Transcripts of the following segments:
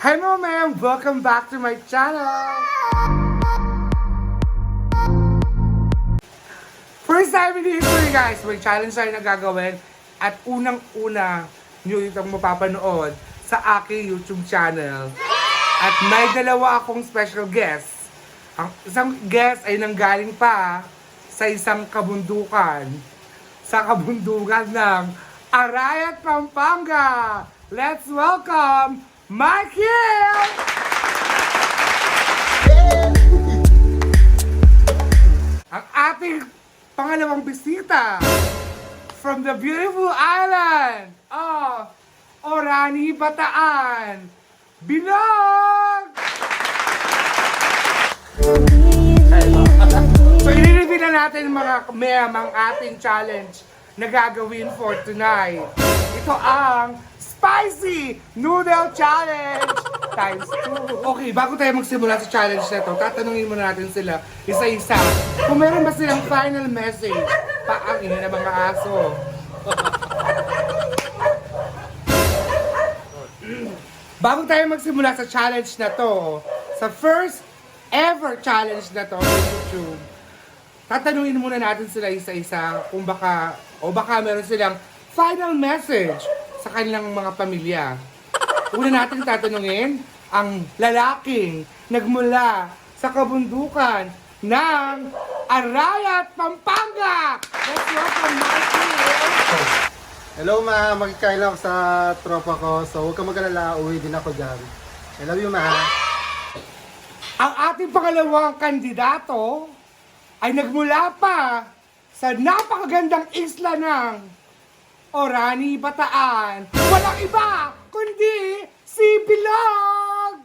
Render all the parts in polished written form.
Hello ma'am! Welcome back to my channel! First time in history guys, may challenge tayo na gagawin at unang-una nyo itong mapapanood sa aking YouTube channel. At may dalawa akong special guest. Ang isang guest ay nanggaling pa sa isang kabundukan. Sa kabundukan ng Arayat, Pampanga! Let's welcome Michael! Ang ating pangalawang bisita from the beautiful island of Orani, Bataan, Binog! So, i-review na natin mga ma'am ang ating challenge na gagawin for tonight. Ito ang Spicy Noodle Challenge times 2. Okay, bago tayo magsimula sa challenge na ito, tatanungin muna natin sila isa-isa kung meron ba silang final message paangin na mga aso. Bago tayo magsimula sa challenge na to, sa first ever challenge na to sa YouTube, tatanungin muna natin sila isa-isa kung baka meron silang final message sa kanilang mga pamilya. Una natin tatanungin ang lalaking nagmula sa kabundukan ng Arayat, Pampanga! Let's welcome Michael! Hello ma, magkikain ako sa tropa ko. So huwag ka mag-alala, uwi din ako dyan. I love you ma. Ang ating pangalawang kandidato ay nagmula pa sa napakagandang isla ng Orani, Bataan. Walang iba kundi si Bilog!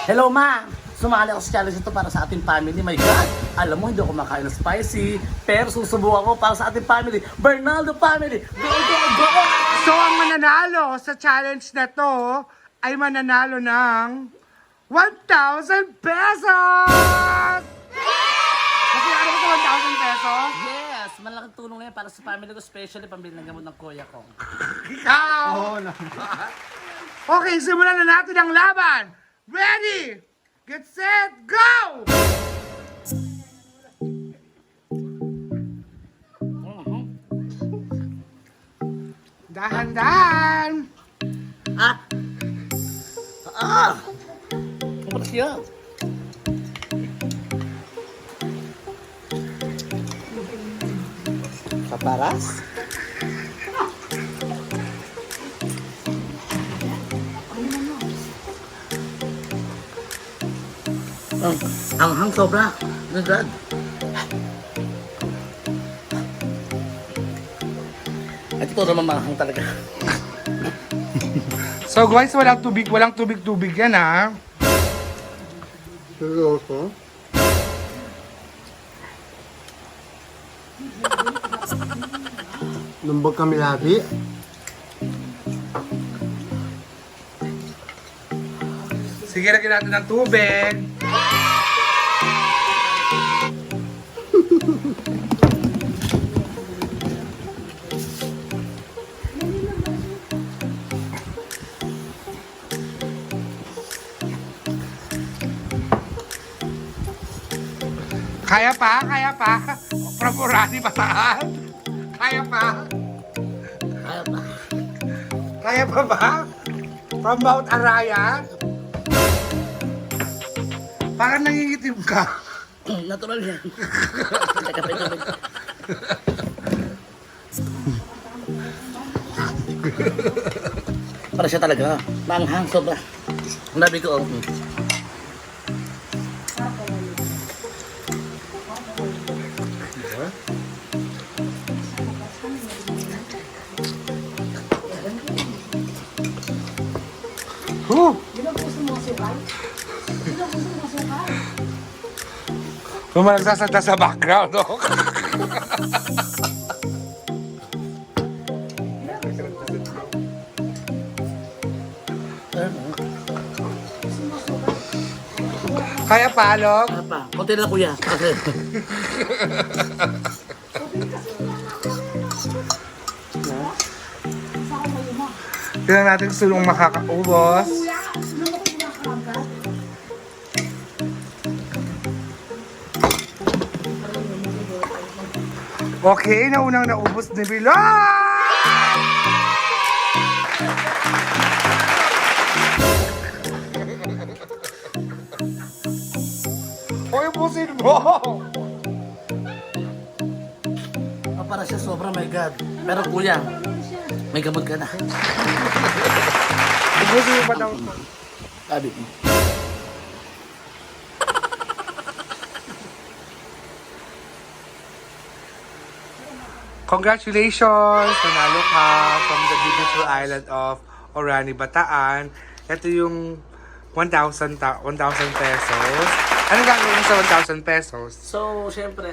Hello ma! Sumali ako sa challenge ito para sa ating family. My God! Alam mo, hindi ako makain ng spicy. Pero susubukan ko para sa ating family. Bernaldo family! Go, go, go! So ang mananalo sa challenge na to ay mananalo ng 1,000 pesos! Kasi ano ko sa 1,000 pesos? Yes! Malaking tulong ngayon para sa family ko, especially pambili ng gamot ng kuya ko. Ikaw! Oo na. Okay, simulan na natin ang laban! Ready! Get set, go! Dahan-dahan! Ah! Ah! Ano ba siya? Kaparas? Ang hang sobra. My God. At ito naman manghang talaga. So guys, walang tubig yan ha. Seryoso? Lumbog kami labi. Sige, lagyan natin ng tubig. Kaya pa. From Orani, Bataan. Kaya pa. Kaya pa. Kaya pa ba? From Mount Arayat? Parang nangingitim ka. Natural yan. Teka pa ito. Para siya talaga. Manghang sobra. Ang labi ko. Kung nagsasalta sa background, no? Kaya pa, Alok? Kaya pa. Konti na kuya. Kasi. Tignan natin kung sinong makakaubos. Okay, naunang naubos ni Bilal! Hoy, ubusin mo! Para siya sobra, my God. Pero kuya, may gamot ka na. Ubusin mo pa daw. Sabi mo. Congratulations! Nanalo ka from the beautiful island of Orani, Bataan. Ito yung 1,000 pesos. Anong gagawin mo sa 1,000 pesos? So, syempre,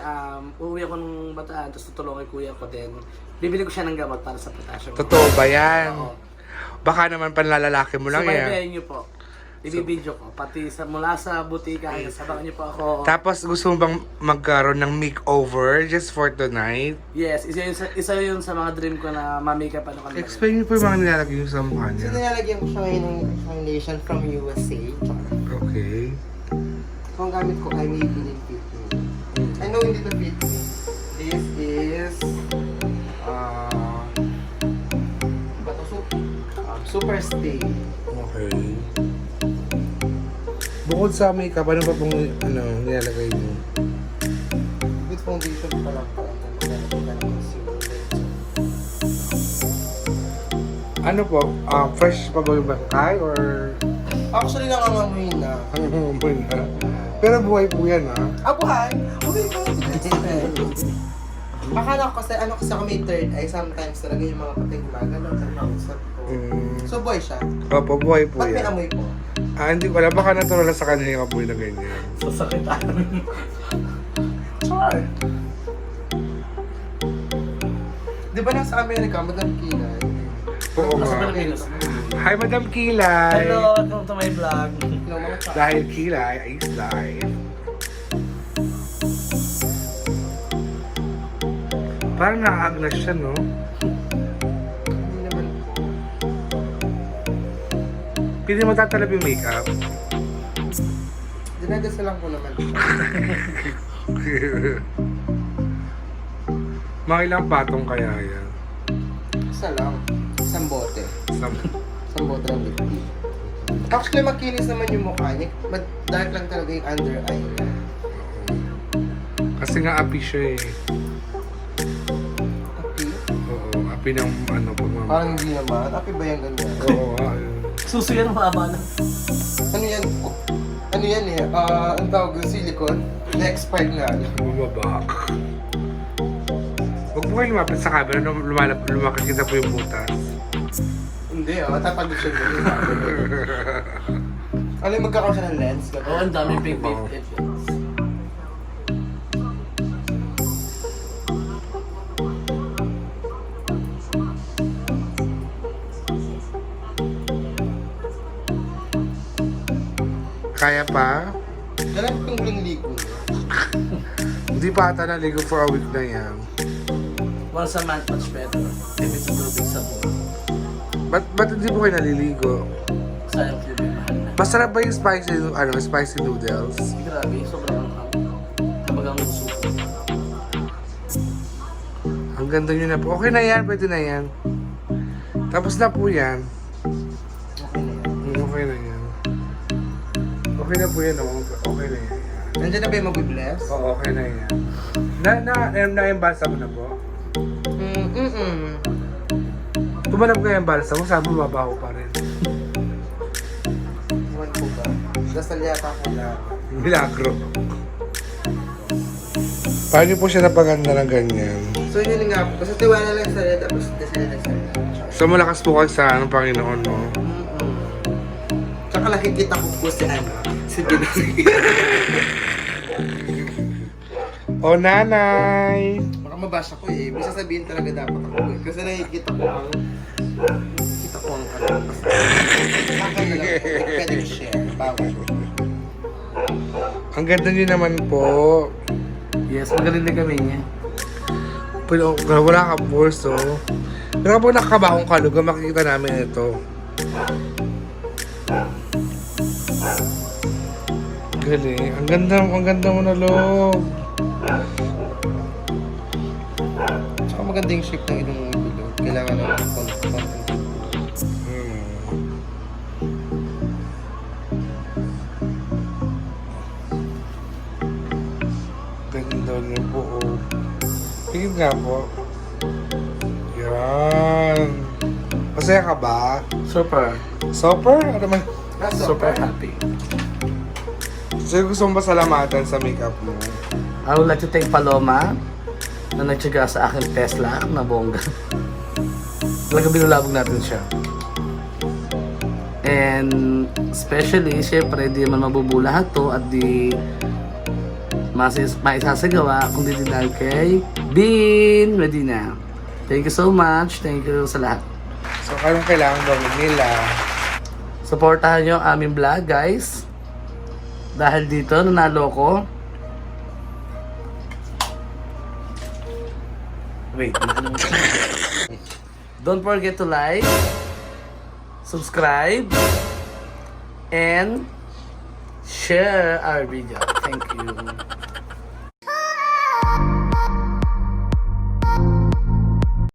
uuwi ako ng Bataan, tapos tutulungan ko kuya ko din. Bibili ko siya ng gamot para sa potassium. Totoo ba yan? Oo. Baka naman panlalalaki mo lang yan. Subaybayan niyo po. Ibibidyo ko. Pati sa mula sa butika, sabakan niyo po ako. Tapos gusto mo bang magkaroon ng makeover just for tonight? Yes, isa yun sa mga dream ko na ma-makeup ano ka. Explain niyo po yung mga nilalagay niyo sa mukha So, niya. nilalagyan ko siya ngayon ng foundation from USA. Okay. Kung gamit ko ay Maybelline Fit Me. I know hindi to fit me. This is bato super stay. Okay. Bukod sa makeup, ano pa pong nilalagay niyo? With foundation pa lang po. Ano po? Fresh pa ba yung bangkay or Actually, nangangamoy na. ano mo na? Pero buhay po yan, ha? Buhay! Okay po. Akala ko kasi, ako may third eye. Sometimes talaga yung mga patay gumagalaw sa kausap ko. So, boy siya. Opo, buhay po Ba't may yan. amoy po? Hindi ko alam. Baka natural lang sa kanya yung apoy na ganyan. Sasakitan. Char! Di ba nasa Amerika, Madam Kinay? Oo Nasa nga. Pilipinas. Hi, Madam Kilay! Hello, welcome to my vlog. Yung mga tao. Dahil Kilay is live. Parang nakaagnas siya, no? Hindi naman po. Pili mo tatalab yung makeup. Dinadasal lang po naman. Mga ilang patong kaya yan? Isa lang. Isang bote. Sam- Isang bote ng lipstick. Actually, makinis naman yung mukha niya. But dark lang talaga yung under eye niya. Kasi nga api siya eh. Api? Oo, api ng ano po mga... Parang hindi naman. Api ba yung ganyan? Oo, ayun. Suso yan, mahaba na. Ano yan? Ano yan eh? Ang tawag yung silicone? Na-expired na. Bumaba. Huwag po kayo lumapit sa camera nung lumakakita po yung butas. Hindi tatagod siya doon. Ano yung magkakaroon siya ng lens? Oo, ang daming big big. Kaya pa? Kailan itong huling ligo niya? Hindi pa ata naligo for a week na yan. Once a month, much better. If it's a little bit sabon. Ba't hindi po kayo naliligo? Sayang po yung mahal na. Masarap ba yung spicy noodles? Grabe, sobrang ang kabagang suso. Ang ganda nyo na po. Okay na yan, pwede na yan. Tapos na po yan. Okay na yan. Okay na yan. Okay na po yan, oh. Okay na yan. Nandiyan na ba yung mag-bless? Oo, okay na yan. Na-embasa mo na po? Tumanap kayo yung balsa mo, sabi mo mabaho pa rin. Iwan ko ba? Dasal yata ko lang. Milagro. Paano po siya napaganda ng ganyan? So yun nga po. Basta tiwala lang sa red, tapos dasal lang sa red. So malakas po kayo sa Panginoon, no? Tsaka nakikita ko po si si Binay. O nanay! Baka mabasa ko eh. Ibig sasabihin talaga dapat ako eh. Kasi nakikita ko ang ano. Baka na lang po. Pwede share. Bawal. Ang ganda niyo naman po. Yes, magaling na kami niya. Pero wala ka pulso. Pero kapag nakakabakong kaluga, makikita namin ito. Galing. Ang ganda mo na, loob. Tsaka maganda yung shape ng ilong mo bilog. Kailangan ng content. Ganda niya po. Tingin nga po. Yan. Masaya ka ba? Super. Super? Ano man? Super happy. Sino gusto mong pasalamatan sa makeup mo? I would like to thank Paloma na nagtsaga sa aking Tesla na bongga. Talaga binulabog natin siya. And especially, syempre, di man mabubulahat to at di maisasagawa kung di din dahil kay Bean Medina. Thank you so much. Thank you sa lahat. So, anong kailangan gawin nila? Supportahan nyo ang aming vlog, guys. Dahil dito, nanalo ko. Wait. Don't forget to like, subscribe, and share our video. Thank you.